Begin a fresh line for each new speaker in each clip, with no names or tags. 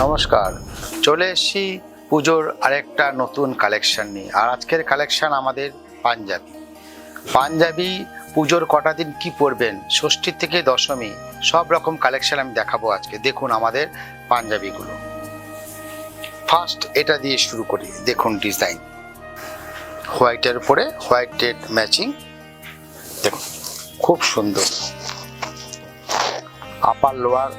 নমস্কার, চলে এসেছি পুজোর আরেকটা নতুন কালেকশন নিয়ে। আর আজকের কালেকশন আমাদের পাঞ্জাবি পুজোর কটা দিন কি পরবেন, ষষ্ঠী থেকে দশমী সব রকম কালেকশন আমি দেখাবো আজকে। দেখুন আমাদের পাঞ্জাবিগুলো। ফার্স্ট এটা দিয়ে শুরু করি। দেখুন ডিজাইন, হোয়াইটের উপরে হোয়াইটের ম্যাচিং, দেখুন খুব সুন্দর। Upper lower.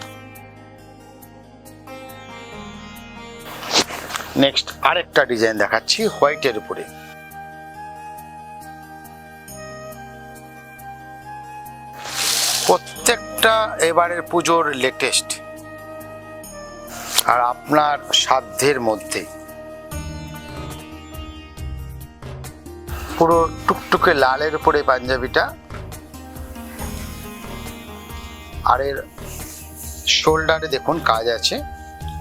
নেক্সট আরেকটা ডিজাইন দেখাচ্ছি হোয়াইটের উপরে। প্রত্যেকটা এবারের পুজোর লেটেস্ট আর আপনার সাধ্যের মধ্যে। পুরো টুকটুকে লালের উপরে পাঞ্জাবিটা, আর এর শোল্ডারে দেখুন কাজ আছে,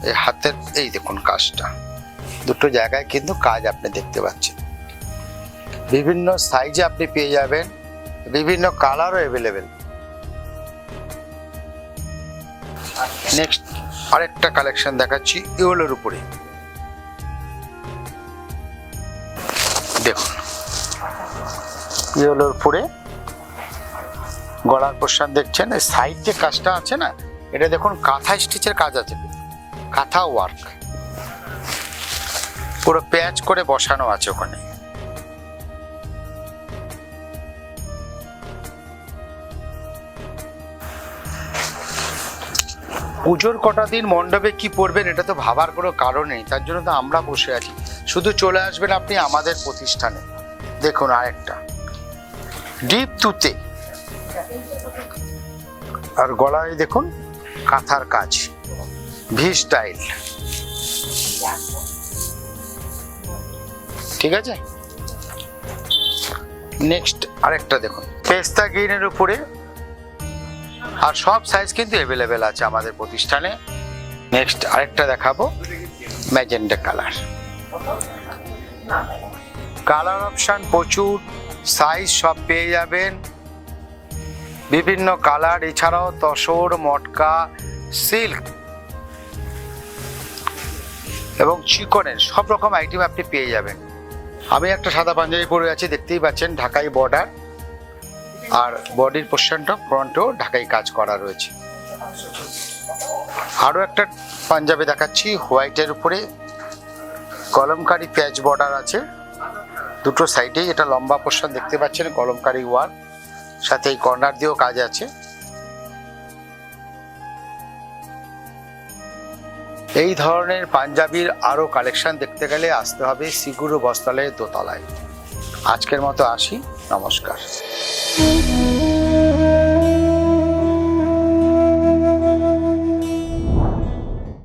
এই হাতের এই দেখুন কাজটা, দুটো জায়গায় কিন্তু কাজ আপনি দেখতে পাচ্ছেন। বিভিন্ন সাইজে আপনি পেয়ে যাবেন, বিভিন্ন কালারও অ্যাভেলেবেল। নেক্সট আরেকটা কালেকশন দেখাচ্ছি ইয়েলোর উপরে। দেখুন ইয়েলোর উপরে গলার পোর্শন দেখছেন, এই সাইড যে কাজটা আছে না, এটা দেখুন কাঁথা স্টিচের কাজ আছে, কাঁথা ওয়ার্ক, পুরো প্যাচ করে বসানো আছে ওখানে। পুজোর কটা দিন মণ্ডপে কি পরবেন এটা তো ভাবার কোনো কারণ নেই, তার জন্য তো আমরা বসে আছি। শুধু চলে আসবেন আপনি আমাদের প্রতিষ্ঠানে। দেখুন আরেকটা ডিপ তুতে, আর গলায় দেখুন কাঁথার কাজ, ভি স্টাইল। ঠিক আছে, নেক্সট আরেকটা দেখুন পেস্তা গ্রিনের উপরে, আর সব সাইজ কিন্তু অ্যাভেলেবেল আছে আমাদের প্রতিষ্ঠানে। নেক্সট আরেকটা দেখাবো ম্যাজেন্টা কালার। কালার অপশন প্রচুর, সাইজ সব পেয়ে যাবেন, বিভিন্ন কালার। এছাড়াও তসর, মটকা, সিল্ক এবং চিকনের সব রকম আইটেম আপনি পেয়ে যাবেন। আমি একটা সাদা পাঞ্জাবি পরে আছি, দেখতেই পাচ্ছেন, ঢাকাই বর্ডার, আর বডির পোর্শনটা ফ্রন্টেও ঢাকাই কাজ করা রয়েছে। আরও একটা পাঞ্জাবি দেখাচ্ছি হোয়াইটের উপরে, কলমকারি প্যাচ বর্ডার আছে দুটো সাইডেই। এটা লম্বা পোর্শন দেখতে পাচ্ছেন, কলমকারি ওয়ার্ক, সাথে এই কর্নার দিয়েও কাজ আছে। এই ধরনের পাঞ্জাবির আরও কালেকশন দেখতে গেলে আসতে হবে সিগুরু বস্ত্রালয়ের দোতলায়। আজকের মতো আসি, নমস্কার।